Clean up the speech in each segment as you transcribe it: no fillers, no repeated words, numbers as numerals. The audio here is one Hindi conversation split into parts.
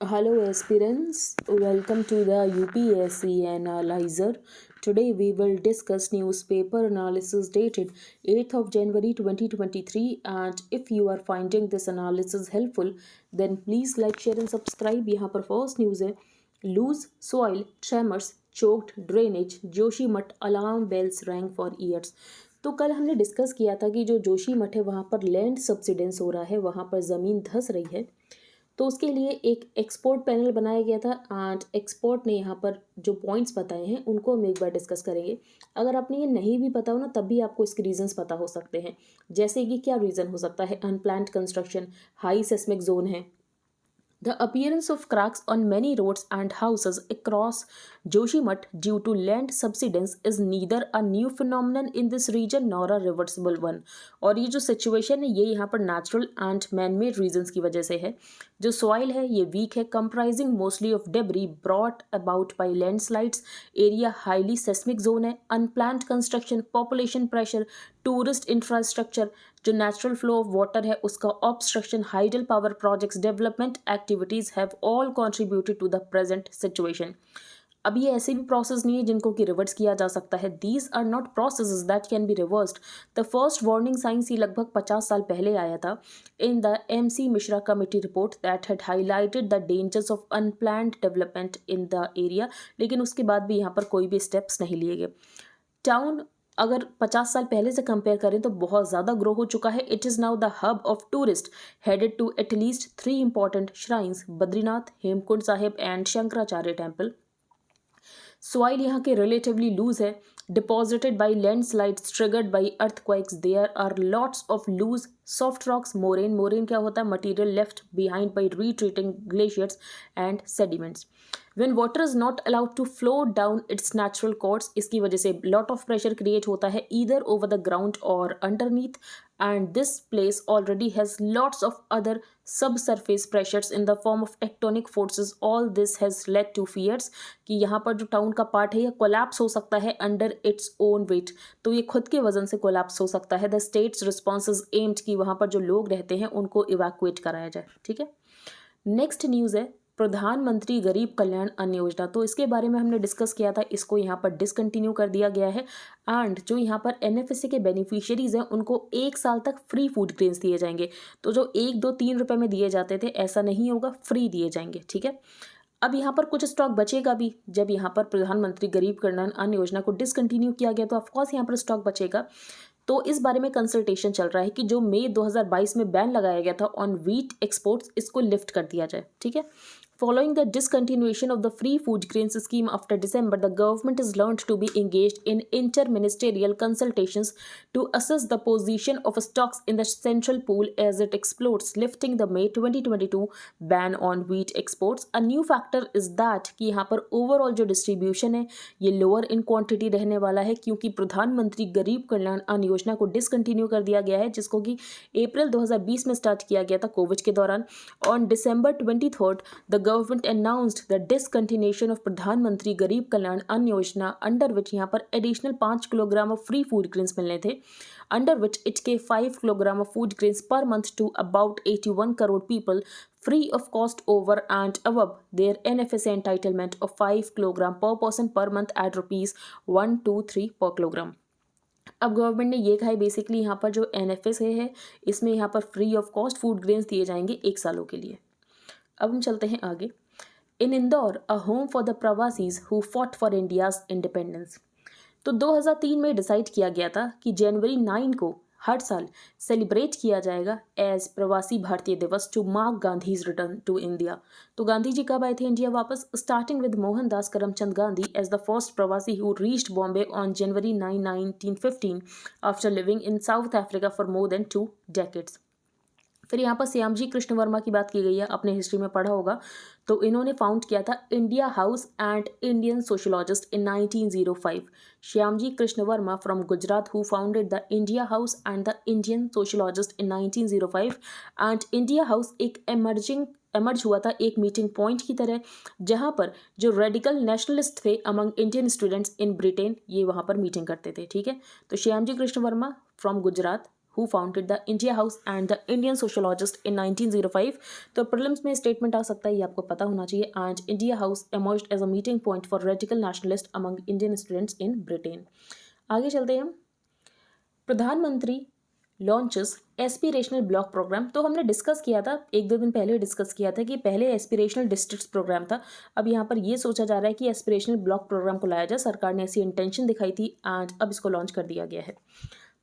Hello aspirants, welcome to the UPSC Analyzer. Today we will discuss newspaper analysis dated 8th of January 2023, and if you are finding this analysis helpful then please like, share and subscribe. यहाँ पर फर्स्ट न्यूज़ है, loose soil tremors choked drainage Joshimath alarm bells rang for years. तो कल हमने डिस्कस किया था कि जो जोशीमठ है वहाँ पर लैंड सब्सिडेंस हो रहा है, वहाँ पर ज़मीन धंस रही है। तो उसके लिए एक एक्सपर्ट पैनल बनाया गया था एंड एक्सपर्ट ने यहाँ पर जो पॉइंट्स बताए हैं उनको हम एक बार डिस्कस करेंगे। अगर आपने ये नहीं भी पता हो ना तब भी आपको इसके रीजंस पता हो सकते हैं। जैसे कि क्या रीज़न हो सकता है, unplanned construction, high seismic zone है, the appearance of cracks on many roads and houses across Joshimath due to land subsidence is neither a new phenomenon in this region nor a reversible one। और ये जो सिचुएशन है ये यहाँ पर natural and man made reasons की वजह से है। जो सॉइल है ये वीक है, comprising mostly of debris brought about by landslides, area highly seismic zone है, unplanned construction, population pressure, tourist infrastructure, जो नेचुरल फ्लो ऑफ वाटर है उसका obstruction, hydel power projects, development activities have all contributed to the present situation. अब ये ऐसे भी प्रोसेस नहीं है जिनको कि रिवर्स किया जा सकता है। These are not processes that can be reversed. The first warning signs ये लगभग 50 साल पहले आया था in the MC Mishra committee report that had highlighted the dangers of unplanned development in the area, लेकिन उसके बाद भी यहाँ पर कोई भी स्टेप्स नहीं लिए गए। टाउन अगर 50 साल पहले से कंपेयर करें तो बहुत ज़्यादा ग्रो हो चुका है। It is now the hub of tourist headed to at least 3 important shrines, Badrinath, Hemkund Sahib and Shankaracharya temple. Soil यहाँ के रिलेटिवली लूज है, deposited by landslides triggered by earthquakes. There are lots of loose soft rocks, moraine, moraine क्या होता है, material left behind by retreating glaciers and sediments. When water is not allowed to flow down its natural course, इसकी वजह से lot of pressure create होता है either over the ground or underneath, and this place already has lots of other subsurface pressures in the form of tectonic forces। all this has led to fears कि यहाँ पर जो टाउन का पार्ट है ये कोलैप्स हो सकता है under its own weight। तो ये खुद के वजन से कोलैप्स हो सकता है। The state's response is aimed कि वहाँ पर जो लोग रहते हैं उनको इवैक्यूएट कराया जाए। ठीक है, नेक्स्ट न्यूज़ है प्रधानमंत्री गरीब कल्याण अन्न योजना। तो इसके बारे में हमने डिस्कस किया था, इसको यहाँ पर डिसकंटिन्यू कर दिया गया है एंड जो यहाँ पर NFSA के बेनिफिशियरीज हैं उनको 1 साल तक फ्री फूड ग्रेन्स दिए जाएंगे। तो जो 1, 2, 3 रुपए में दिए जाते थे ऐसा नहीं होगा, फ्री दिए जाएंगे। ठीक है, अब यहाँ पर कुछ स्टॉक बचेगा भी। जब यहाँ पर प्रधानमंत्री गरीब कल्याण अन्न योजना को डिसकंटिन्यू किया गया तो ऑफकोर्स यहाँ पर स्टॉक बचेगा। तो इस बारे में कंसल्टेशन चल रहा है कि जो मई 2022 में बैन लगाया गया था ऑन व्हीट एक्सपोर्ट्स, इसको लिफ्ट कर दिया जाए। ठीक है, following the discontinuation of the free food grains scheme after December, the government is learned to be engaged in interministerial consultations to assess the position of stocks in the central pool as it explores lifting the May 2022 ban on wheat exports। A new factor is that कि यहाँ पर overall जो distribution है ये lower in quantity रहने वाला है क्योंकि प्रधानमंत्री गरीब कल्याण अन्न योजना को डिसकंटिन्यू कर दिया गया है, जिसको कि अप्रैल 2020 में स्टार्ट किया गया था कोविड के दौरान। On December 23 the government announced the discontinuation of प्रधानमंत्री गरीब कल्याण अन्न योजना, अंडर विच यहाँ पर additional 5 kilogram of free food grains मिलने थे, अंडर विच इट के 5 kilogram of food grains per month to about 81 crore people free of cost over and above their NFSA entitlement of 5 kilogram per person per month at rupees 123 per kilogram। अब गवर्नमेंट ने ये कहा है बेसिकली यहाँ पर जो NFSA है इसमें यहाँ पर free of cost food grains दिए जाएंगे 1 सालों के लिए। अब हम चलते हैं आगे। In Indore a home for the pravasis who fought for India's independence. तो 2003 में डिसाइड किया गया था कि जनवरी 9 को हर साल सेलिब्रेट किया जाएगा as Pravasi Bharatiya Divas to mark Gandhi's return to India. तो गांधी जी कब आए थे इंडिया वापस? Starting with Mohandas Karamchand Gandhi as the first pravasi who reached Bombay on January 9, 1915 after living in South Africa for more than 2 decades. फिर यहाँ पर श्यामजी कृष्ण वर्मा की बात की गई है, आपने हिस्ट्री में पढ़ा होगा। तो इन्होंने फाउंड किया था India house and Indian sociologist in 1905। Shyamji Krishna Verma from Gujarat who founded the India house and the Indian sociologist in 1905। And India house एक एमर्ज हुआ था एक मीटिंग पॉइंट की तरह, जहाँ पर जो रेडिकल नेशनलिस्ट थे among Indian students in Britain ये वहाँ पर मीटिंग करते थे। ठीक है, तो Shyamji Krishna Verma from Gujarat who founded the India House and the Indian sociologist in 1905. तो प्रीलिम्स में स्टेटमेंट आ सकता है, ये आपको पता होना चाहिए. And India House emerged as a meeting point for radical nationalists among Indian students in Britain. आगे चलते हैं हम. प्रधानमंत्री लॉन्चेस एस्पिरेशनल ब्लॉक प्रोग्राम. तो हमने डिस्कस किया था, एक दो दिन पहले डिस्कस किया था कि पहले एस्पिरेशनल डिस्ट्रिक्ट्स प्रोग्राम था. अब यहाँ पर ये सोचा जा रहा है कि एस्पिरेशनल ब्लॉक प्रोग्राम को लाया जाए. सरकार ने ऐसी इंटेंशन दिखाई थी एंड अब इसको लॉन्च कर दिया गया है.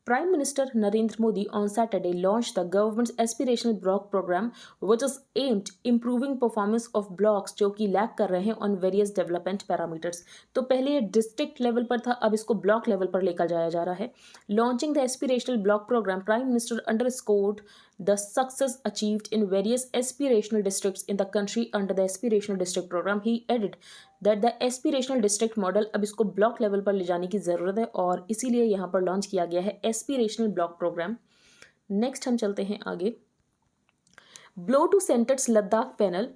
Prime Minister Narendra Modi on Saturday launched the government's aspirational block program, which is aimed improving performance of blocks जो कि लैग कर रहे हैं on various development parameters. तो पहले ये डिस्ट्रिक्ट लेवल पर था, अब इसको ब्लॉक लेवल पर लेकर जाया जा रहा है. Launching the aspirational block program, Prime Minister underscored the success achieved in various aspirational districts in the country under the aspirational district program. He added that the aspirational district model अब इसको ब्लॉक लेवल पर ले जाने की ज़रूरत है और इसीलिए यहाँ पर लॉन्च किया गया है एस्पिरेशनल ब्लॉक प्रोग्राम. नेक्स्ट हम चलते हैं आगे. Blow two centres Ladakh panel.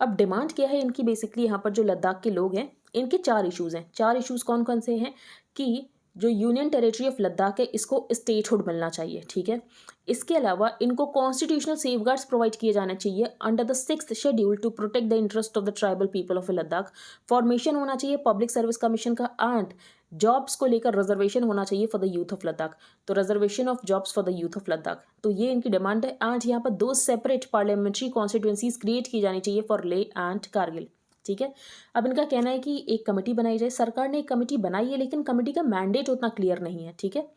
अब डिमांड क्या है इनकी, बेसिकली यहाँ पर जो लद्दाख के लोग हैं इनके 4 इश्यूज़ हैं. 4 इश्यूज़ कौन कौन से हैं कि जो यूनियन टेरिटरी ऑफ लद्दाख है इसको स्टेटहुड मिलना चाहिए. ठीक है. इसके अलावा इनको कॉन्स्टिट्यूशनल सेफगार्ड्स प्रोवाइड किए जाने चाहिए under the 6th schedule to protect the interest of the tribal people of Ladakh. Formation होना चाहिए पब्लिक सर्विस कमीशन का एंड जॉब्स को लेकर रिजर्वेशन होना चाहिए for the youth of Ladakh. तो reservation of jobs for the youth of Ladakh, तो ये इनकी डिमांड है. आज यहाँ पर 2 सेपरेट पार्लियामेंट्री कॉन्स्टिट्यूंसीज क्रिएट की जानी चाहिए फॉर ले एंड कारगिल. ठीक है. अब इनका कहना है कि एक कमेटी बनाई जाए. सरकार ने एक कमेटी बनाई है लेकिन कमेटी का मैंडेट उतना क्लियर नहीं है. ठीक है.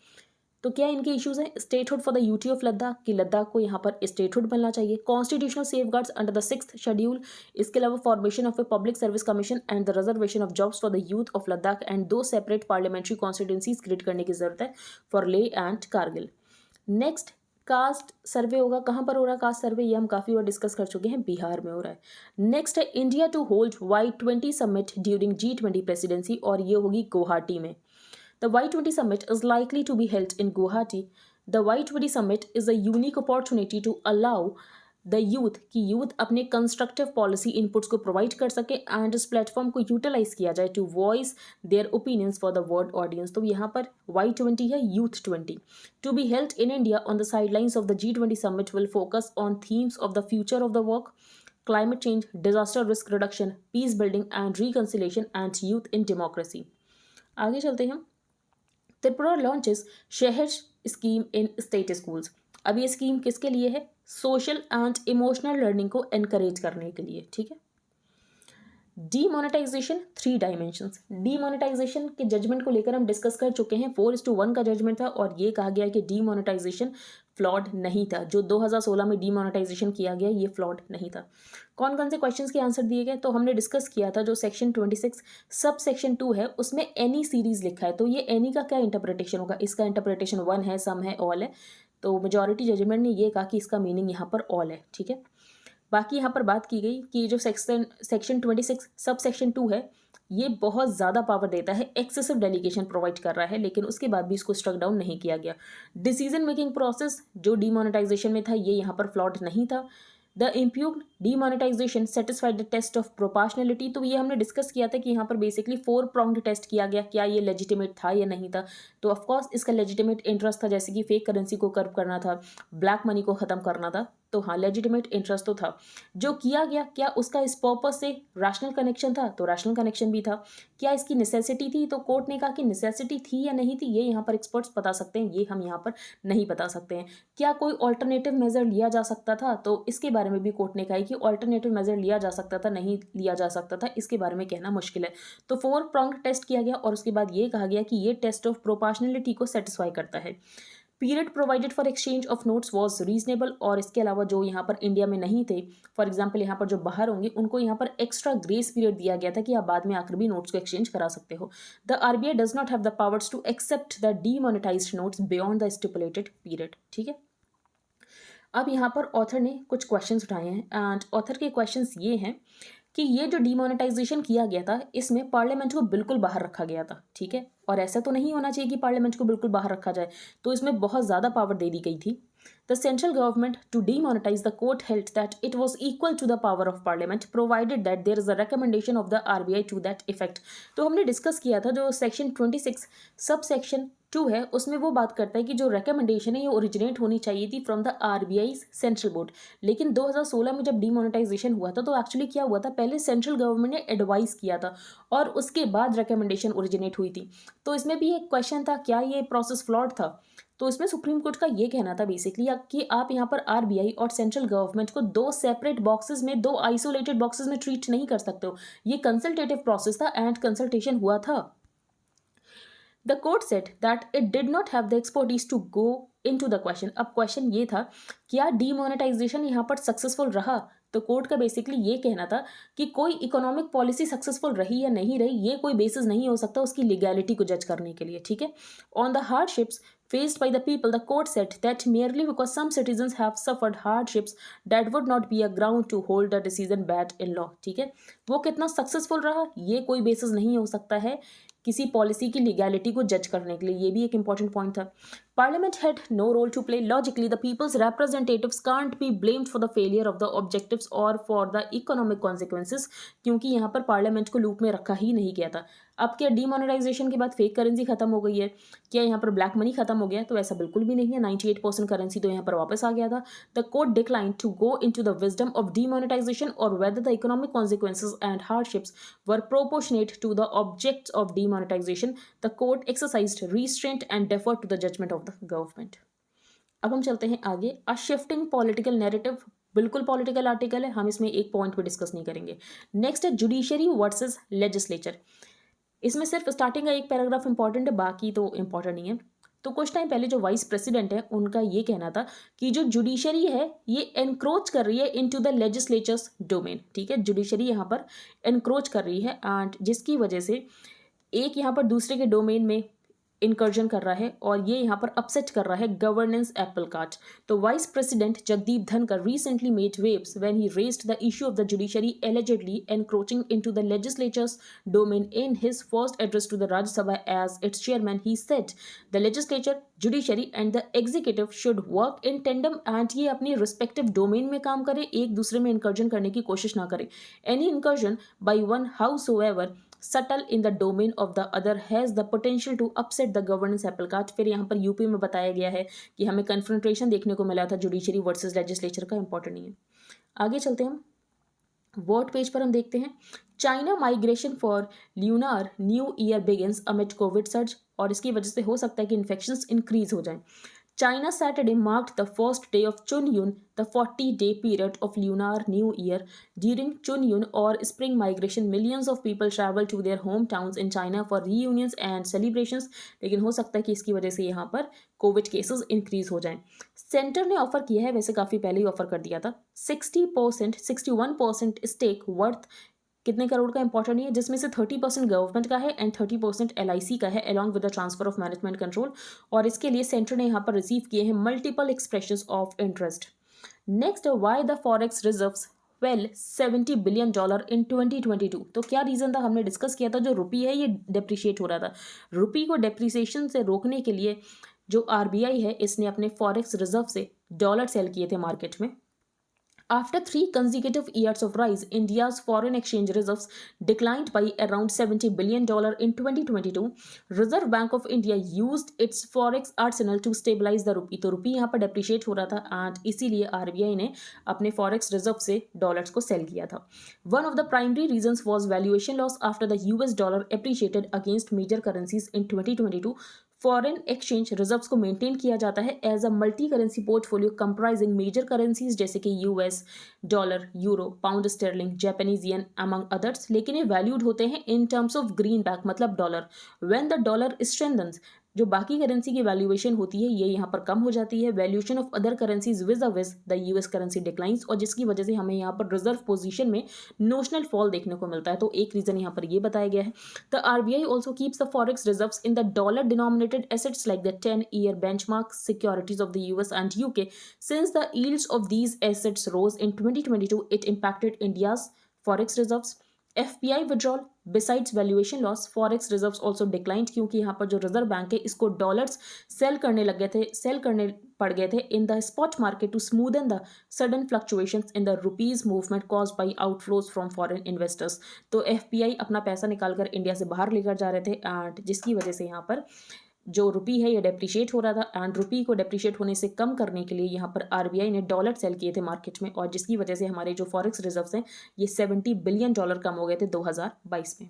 तो क्या इनके इश्यूज हैं? Statehood for the UT of Ladakh कि लद्दाख को यहाँ पर स्टेटहुड मिलना चाहिए. Constitutional safeguards under the 6th schedule. इसके अलावा formation of a public service commission and the reservation of jobs for the youth of Ladakh and 2 separate parliamentary constituencies create करने की जरूरत है फॉर ले एंड कारगिल. नेक्स्ट कास्ट सर्वे होगा. कहाँ पर हो रहा है कास्ट सर्वे? ये हम काफ़ी बार डिस्कस कर चुके हैं, बिहार में हो रहा है. नेक्स्ट है India to hold Y20 summit during G20 presidency और ये होगी गुवाहाटी में. The Y20 summit is likely to be held in Guwahati. The Y20 summit is a unique opportunity to allow the youth कि यूथ अपने कंस्ट्रक्टिव पॉलिसी इनपुट्स को प्रोवाइड कर सके एंड इस प्लेटफॉर्म को यूटिलाइज किया जाए to voice their opinions for the world audience. तो यहाँ पर Y20 है youth 20. To be held in India on the sidelines of the G20 summit will focus on themes of the future of the work, climate change, disaster risk reduction, peace building and reconciliation and youth in democracy. आगे चलते हैं. Tripura launches SEHER scheme in state schools. अब ये स्कीम किसके लिए है? सोशल एंड इमोशनल लर्निंग को एनकरेज करने के लिए. ठीक है. Demonetisation 3 dimensions. डीमोनेटाइजेशन के जजमेंट को लेकर हम डिस्कस कर चुके हैं. 4:1 का जजमेंट था और ये कहा गया कि डीमोनेटाइजेशन फ्लॉड नहीं था. जो 2016 में डीमोनेटाइजेशन किया गया ये फ्लॉड नहीं था. कौन कौन से क्वेश्चंस के आंसर दिए गए? तो हमने डिस्कस किया था जो सेक्शन 26 सब सेक्शन 2 है उसमें एनी सीरीज लिखा है. तो ये एनी का क्या इंटरप्रिटेशन होगा? इसका इंटरप्रिटेशन 1 है, सम है, ऑल है. तो मेजॉरिटी जजमेंट ने ये कहा कि इसका मीनिंग यहाँ पर ऑल है. ठीक है. बाकी यहाँ पर बात की गई कि जो सेक्शन 26 सब सेक्शन 2 है ये बहुत ज़्यादा पावर देता है, एक्सेसिव डेलीगेशन प्रोवाइड कर रहा है, लेकिन उसके बाद भी इसको स्ट्रक डाउन नहीं किया गया. डिसीजन मेकिंग प्रोसेस जो डीमोनेटाइजेशन में था ये यहाँ पर फ्लॉड नहीं था. The impugned demonetisation satisfied the test of proportionality. तो ये हमने डिस्कस किया था कि यहाँ पर बेसिकली 4 pronged टेस्ट किया गया, क्या ये लेजिटिमेट था या नहीं था. तो ऑफकोर्स इसका लेजिटिमेट इंटरेस्ट था, जैसे कि फेक करेंसी को कर्व करना था, ब्लैक मनी को ख़त्म करना था. तो हाँ लेजिटिमेट इंटरेस्ट तो था. जो किया गया क्या उसका इस पर्पस से रैशनल कनेक्शन था? तो रैशनल कनेक्शन भी था. क्या इसकी नेसेसिटी थी? तो कोर्ट ने कहा कि नेसेसिटी थी या नहीं थी ये यहाँ पर एक्सपर्ट्स बता सकते हैं, ये हम यहाँ पर नहीं बता सकते हैं. क्या कोई ऑल्टरनेटिव मेजर लिया जा सकता था? तो इसके बारे में भी कोर्ट ने कहा कि ऑल्टरनेटिव मेजर लिया जा सकता था, नहीं लिया जा सकता था, इसके बारे में कहना मुश्किल है. तो 4 pronged टेस्ट किया गया और उसके बाद ये कहा गया कि ये टेस्ट ऑफ प्रोपोर्शनलिटी को सेटिस्फाई करता है. Period provided for exchange of notes was reasonable. और इसके अलावा जो यहाँ पर इंडिया में नहीं थे, फॉर एग्जाम्पल यहाँ पर जो बाहर होंगे उनको यहाँ पर एक्स्ट्रा ग्रेस पीरियड दिया गया था कि आप बाद में आकर भी नोट्स को एक्सचेंज करा सकते हो. The RBI does not have the powers to accept the demonetised notes beyond the stipulated period. ठीक है. अब यहाँ पर ऑथर ने कुछ क्वेश्चंस उठाए हैं एंड ऑथर के क्वेश्चंस ये हैं कि ये जो डीमोनेटाइजेशन किया गया था इसमें पार्लियामेंट को बिल्कुल बाहर रखा गया था. ठीक है. और ऐसा तो नहीं होना चाहिए कि पार्लियामेंट को बिल्कुल बाहर रखा जाए, तो इसमें बहुत ज़्यादा पावर दे दी गई थी. The central government to demonetise the court held that it was equal to the power of parliament provided that there is a recommendation of the RBI to that effect. तो हमने डिस्कस किया था जो सेक्शन 26 सब सेक्शन 2 है उसमें वो बात करता है कि जो रिकमेंडेशन है ये ओरिजिनेट होनी चाहिए थी from the RBI central board, लेकिन 2016 में जब डीमोनेटाइजेशन हुआ था तो एक्चुअली क्या हुआ था, पहले सेंट्रल गवर्नमेंट ने एडवाइस किया था और उसके बाद रिकमेंडेशन ओरिजिनेट हुई थी। तो इसमें भी एक क्वेश्चन था, क्या ये प्रोसेस फ्लॉड था? तो इसमें सुप्रीम कोर्ट का ये कहना था बेसिकली कि आप यहाँ पर आरबीआई और सेंट्रल गवर्नमेंट को दो सेपरेट बॉक्सेस में, दो आइसोलेटेड बॉक्सेस में ट्रीट नहीं कर सकते हो। ये कंसल्टेटिव प्रोसेस था एंड कंसल्टेशन हुआ था। The court said that it did not have the expertise to go into the question. अब क्वेश्चन ये था, क्या डीमोनेटाइजेशन यहाँ पर सक्सेसफुल रहा? तो कोर्ट का बेसिकली ये कहना था कि कोई इकोनॉमिक पॉलिसी सक्सेसफुल रही या नहीं रही ये कोई बेसिस नहीं हो सकता उसकी लीगैलिटी को जज करने के लिए, ठीक है। On the hardships faced by the people, the court said that merely because some citizens have suffered hardships, that would not be a ground to hold the decision bad in law, ठीक है। वो कितना सक्सेसफुल रहा ये कोई बेसिस नहीं हो सकता है किसी पॉलिसी की लीगैलिटी को जज करने के लिए, ये भी एक इंपॉर्टेंट पॉइंट था। Parliament had no role to play. Logically, the people's representatives can't be blamed for the failure of the objectives or for the economic consequences, क्योंकि यहाँ पर पार्लियामेंट को लूप में रखा ही नहीं गया था। अब क्या डीमोनेटाइजेशन के बाद फेक करेंसी खत्म हो गई है, क्या यहाँ पर ब्लैक मनी खत्म हो गया? तो ऐसा बिल्कुल भी नहीं है। 98% करेंसी तो यहाँ पर वापस आ गया था। The court decline to go into the wisdom of demonetisation और whether the economic consequences and hardships were proportionate to the objects of demonetisation. The court exercised restraint and deferred to the judgment of the government. अब हम चलते हैं आगे। अ शिफ्टिंग पॉलिटिकल नैरेटिव, बिल्कुल पॉलिटिकल आर्टिकल है, हम इसमें एक पॉइंट पे डिस्कस नहीं करेंगे। नेक्स्ट है जुडिशरी वर्सेस लेजिस्लेचर। इसमें सिर्फ स्टार्टिंग का एक पैराग्राफ इंपॉर्टेंट है, बाकी तो इंपॉर्टेंट नहीं है। तो कुछ टाइम पहले जो वाइस प्रेसिडेंट है उनका ये कहना था कि जो जुडिशरी है ये एनक्रोच कर रही है इनटू द लेजिस्लेचर्स डोमेन, ठीक है। जुडिशरी यहाँ पर एनक्रोच कर रही है एंड जिसकी वजह से एक यहाँ पर दूसरे के डोमेन में इनकर्जन कर रहा है और ये यहाँ पर अपसेट कर रहा है गवर्नेंस एप्पल कार्ट। तो वाइस प्रेसिडेंट जगदीप धनकर recently made waves when he raised the issue of the judiciary allegedly encroaching into the legislature's domain. In his first address to the Rajya Sabha as its chairman, he said the legislature, judiciary and the executive should work in tandem and ये अपनी respective domain में काम करें, एक दूसरे में इनकर्जन करने की कोशिश ना करें। Any incursion by one howsoever subtle in the domain of the other has the potential to upset the governance apple cart। फिर यहाँ पर यूपी में बताया गया है कि हमें कन्फ्रंट्रेशन देखने को मिला था जुडिशरी वर्सेस लेजिस्लेचर का, इंपॉर्टेंट नहीं है। आगे चलते हैं हम वर्ड पेज पर, हम देखते हैं China migration for lunar new year begins amid Covid surge, और इसकी वजह से हो सकता है कि इन्फेक्शंस इंक्रीज हो जाएं। China Saturday marked the first day of Chunyun, the 40-day period of Lunar New Year. During Chunyun or spring migration, millions of people travel to their hometowns in China for reunions and celebrations. लेकिन हो सकता है कि इसकी वजह से यहाँ पर कोविड केसेस इंक्रीज हो जाएं। सेंटर ने ऑफर किया है, वैसे काफ़ी पहले ही ऑफर कर दिया था, 61% स्टेक वर्थ कितने करोड़ का इंपॉर्टेंट नहीं है, जिसमें से 30% गवर्नमेंट का है एंड 30% LIC का है along with the transfer of management control. और इसके लिए सेंटर ने यहाँ पर रिसीव किए हैं multiple expressions of interest. Next, why the forex reserves well $70 billion in 2022। तो क्या रीज़न था, हमने डिस्कस किया था, जो रुपी है ये डेप्रिशिएट हो रहा था। रुपी को डेप्रिसिएशन से रोकने के लिए जो RBI है इसने अपने फॉरेक्स रिजर्व से डॉलर सेल किए थे मार्केट में। After 3 consecutive years of rise, India's foreign exchange reserves declined by around $70 billion in 2022. Reserve Bank of India used its forex arsenal to stabilize the rupee. तो रुपी यहाँ पर डेप्रिशिएट हो रहा था एंड इसीलिए RBI ने अपने फॉरेक्स रिजर्व से डॉलर्स को सेल किया था। One of the primary reasons was valuation loss after the US dollar appreciated against major currencies in 2022. Foreign exchange reserves को मेंटेन किया जाता है as a multi currency portfolio comprising major currencies जैसे कि US dollar, euro, pound sterling, Japanese yen among others, लेकिन ये वैल्यूड होते हैं in terms of greenback मतलब dollar. When the dollar strengthens, जो बाकी करेंसी की वैल्यूएशन होती है ये यहाँ पर कम हो जाती है। Valuation of other currencies vis the US currency declines, और जिसकी वजह से हमें यहाँ पर रिजर्व पोजीशन में नोशनल फॉल देखने को मिलता है। तो एक रीजन यहाँ पर ये बताया गया है। The RBI also keeps the forex reserves in the dollar denominated assets like the 10-year benchmark securities of the US and UK. Since the yields of these assets rose in 2022, it impacted India's forex reserves. FPI withdrawal, besides valuation loss, forex reserves also declined क्योंकि यहाँ पर जो रिजर्व बैंक है इसको डॉलर्स सेल करने पड़ गए थे in the spot market to smoothen the sudden fluctuations in the rupee's movement caused by outflows from foreign investors. तो FPI अपना पैसा निकाल कर इंडिया से बाहर लेकर जा रहे थे एंड जिसकी वजह से यहाँ पर जो रुपी है ये डेप्रिशिएट हो रहा था एंड रुपी को डेप्रिशिएट होने से कम करने के लिए यहाँ पर आरबीआई ने डॉलर सेल किए थे मार्केट में, और जिसकी वजह से हमारे जो फॉरेक्स रिजर्व्स हैं ये $70 बिलियन कम हो गए थे 2022 में।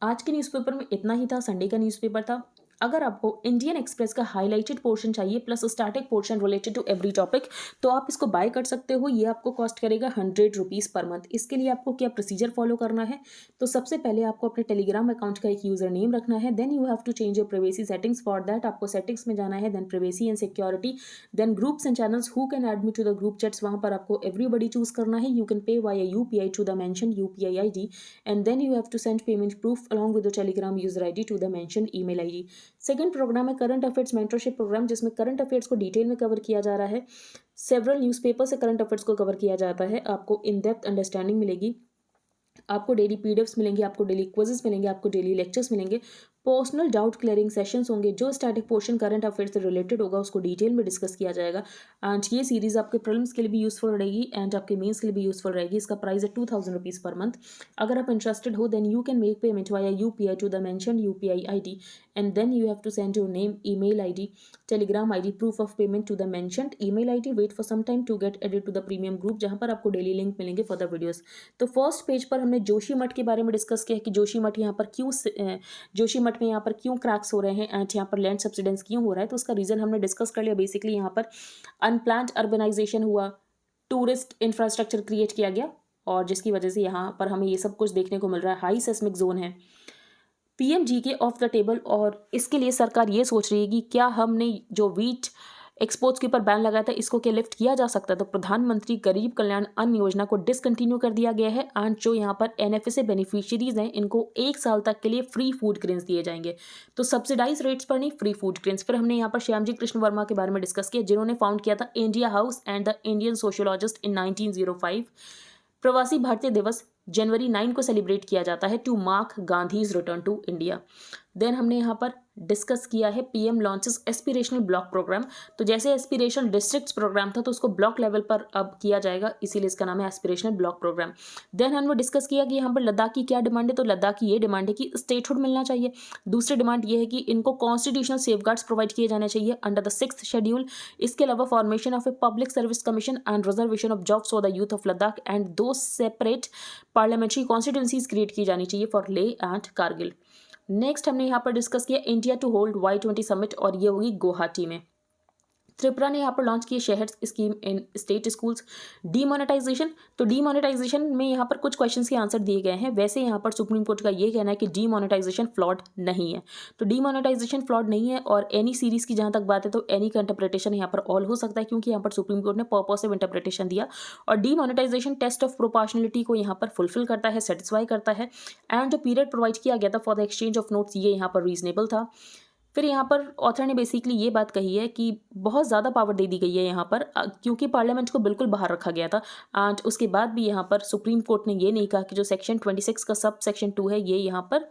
आज के न्यूज़पेपर में इतना ही था, संडे का न्यूज़पेपर था। अगर आपको इंडियन एक्सप्रेस का हाईलाइटेड पोर्शन चाहिए plus static portion related to every topic, तो आप इसको बाय कर सकते हो। ये आपको कॉस्ट करेगा ₹100 पर मंथ। इसके लिए आपको क्या प्रोसीजर फॉलो करना है, तो सबसे पहले आपको अपने टेलीग्राम अकाउंट का एक यूजर नेम रखना है, then you have to change your privacy settings. For that आपको सेटिंग्स में जाना है, then privacy and security, then groups and channels who can add me to the group chats, वहाँ पर आपको एवरीबडी चूज करना है। You can pay via UPI to the mention UPI ID and then you have to send payment proof along with the Telegram user ID to the mention email ID. Second program है करंट अफेयर्स मेंटरशिप प्रोग्राम, जिसमें करंट अफेयर्स को डिटेल में कवर किया जा रहा है। सेवरल न्यूज़पेपर से करंट अफेयर्स को कवर किया जाता है। आपको इन डेप्थ अंडरस्टैंडिंग मिलेगी, आपको डेली पीडीएफ्स मिलेंगे, आपको डेली क्विजेस मिलेंगे, आपको डेली लेक्चर्स मिलेंगे, पर्सनल डाउट क्लियरिंग सेशंस होंगे। जो स्टैटिक पोर्शन करंट अफेयर्स से रिलेटेड होगा उसको डिटेल में डिस्कस किया जाएगा। एंड ये सीरीज आपके प्रीलिम्स के लिए भी यूजफुल रहेगी एंड आपके मेंस के लिए भी यूजफुल रहेगी। इसका प्राइस है ₹2000 पर मंथ। अगर आप इंटरेस्टेड हो then you can make payment via UPI to the mention UPI ID and then you have to send your name, email ID, Telegram ID, proof of payment to the mentioned email ID. Wait for some time to get added to the premium group, जहां पर आपको डेली लिंक मिलेंगे फॉर द वीडियोस। तो फर्स्ट पेज पर हमने जोशी मठ के बारे में डिस्कस किया कि जोशी मठ यहाँ पर क्यों जोशी मठ में यहाँ पर क्यों क्रैक्स हो रहे हैं एंड यहाँ पर लैंड सब्सिडेंस क्यों हो रहा है, तो उसका रीजन हमने डिस्कस कर लिया। बेसिकली यहाँ पर अनप्लान्ड अर्बनाइजेशन हुआ, टूरिस्ट इंफ्रास्ट्रक्चर क्रिएट किया गया और जिसकी वजह से यहाँ पर हमें ये सब कुछ देखने को मिल रहा है। हाई सेस्मिक जोन है, पीएमजीके ऑफ द टेबल, और इसके लिए सरकार ये सोच रही है कि क्या हमने जो वीट एक्सपोर्ट्स के ऊपर बैन लगाया था इसको क्या लिफ्ट किया जा सकता है। तो प्रधानमंत्री गरीब कल्याण अन्न योजना को डिसकंटिन्यू कर दिया गया है एंड जो यहाँ पर एनएफएसए बेनिफिशियरीज हैं इनको 1 साल तक के लिए फ्री फूड ग्रेन्स दिए जाएंगे। तो सब्सिडाइज रेट्स पर नहीं, फ्री फूड ग्रेन्स। फिर हमने यहाँ पर श्यामजी कृष्ण वर्मा के बारे में डिस्कस किया, जिन्होंने फाउंड किया था India house and the Indian sociologist in 1905। Pravasi Bharatiya दिवस जनवरी 9 को सेलिब्रेट किया जाता है to mark Gandhi's return to India. Then हमने यहाँ पर डिस्कस किया है PM launches aspirational block programme. तो जैसे एस्पिरेशनल डिस्ट्रिक्ट्स प्रोग्राम था तो उसको ब्लॉक लेवल पर अब किया जाएगा, इसीलिए इसका नाम है एस्पिरेशनल ब्लॉक प्रोग्राम। देन हमने डिस्कस किया कि यहाँ पर लद्दाख की क्या डिमांड है, तो लद्दाख की ये डिमांड है कि स्टेटहुड मिलना चाहिए। दूसरी डिमांड ये है कि इनको कॉन्स्टिट्यूशनल सेफगार्ड्स प्रोवाइड किए जाने चाहिए अंडर द 6th शेड्यूल। इसके अलावा formation of a public service commission and reservation of jobs for the youth of Ladakh and 2 separate parliamentary constituencies create की जानी चाहिए फॉर ले एंड कारगिल। नेक्स्ट हमने यहाँ पर डिस्कस किया India to hold Y20 summit, और ये होगी गुवाहाटी में। त्रिपुरा ने यहाँ पर लॉन्च की शहर scheme in state schools. Demonetisation, तो डीमोनेटाइजेशन में यहाँ पर कुछ क्वेश्चंस के आंसर दिए गए हैं। वैसे यहाँ पर सुप्रीम कोर्ट का ये कहना है कि डीमोनेटाइजेशन फ्लॉड नहीं है, तो डीमोनेटाइजेशन फ्लॉड नहीं है। और एनी सीरीज की जहाँ तक बात है तो एनी का इंटरप्रिटेशन यहाँ पर ऑल हो सकता है, क्योंकि यहाँ पर सुप्रीम कोर्ट ने पर्पसिव इंटरप्रिटेशन दिया और डीमोनेटाइजेशन टेस्ट ऑफ प्रोपोर्शनलिटी को यहाँ पर फुलफिल करता है, सेटिस्फाई करता है। एंड जो पीरियड प्रोवाइड किया गया था for the exchange of notes, ये यहाँ पर रीजनेबल था। फिर यहाँ पर ऑथर ने बेसिकली ये बात कही है कि बहुत ज़्यादा पावर दे दी गई है यहाँ पर, क्योंकि पार्लियामेंट को बिल्कुल बाहर रखा गया था। एंड उसके बाद भी यहाँ पर सुप्रीम कोर्ट ने ये नहीं कहा कि जो सेक्शन 26 का सब सेक्शन 2 है ये यहाँ पर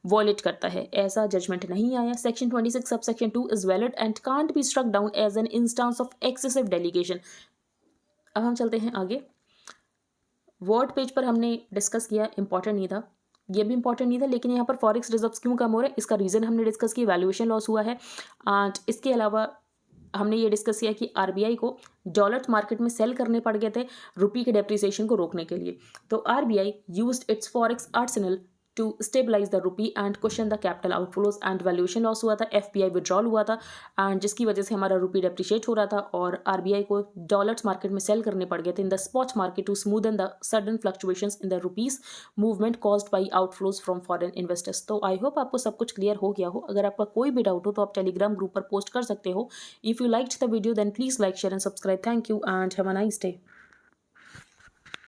वॉयलेट करता है, ऐसा जजमेंट नहीं आया। Section 26 sub section 2 is valid and can't be struck down as an instance of excessive delegation. अब हम चलते हैं आगे। वर्ड पेज पर हमने डिस्कस किया, इंपॉर्टेंट नहीं था, ये भी इंपॉर्टेंट नहीं था, लेकिन यहाँ पर फॉरेक्स रिजर्व्स क्यों कम हो रहे हैं इसका रीज़न हमने डिस्कस किया, वैल्यूएशन लॉस हुआ है। एंड इसके अलावा हमने ये डिस्कस किया कि आरबीआई को डॉलर मार्केट में सेल करने पड़ गए थे रुपी के डेप्रिसिएशन को रोकने के लिए। तो RBI used its forex arsenal to stabilise the rupee and question the capital outflows and valuation loss हुआ था, एफपीआई विड्रॉल हुआ था एंड जिसकी वजह से हमारा रुपी डेप्रिशिएट हो रहा था और आरबीआई को डॉलर्स मार्केट में सेल करने पड़ गए थे in the spot market to smoothen the sudden fluctuations in the rupee's movement caused by outflows from foreign investors. तो आई होप आपको सब कुछ क्लियर हो गया हो। अगर आपका कोई भी डाउट हो तो आप टेलीग्राम ग्रुप पर पोस्ट कर सकते हो। If you liked the video then please like, share and subscribe. Thank you and have a nice day.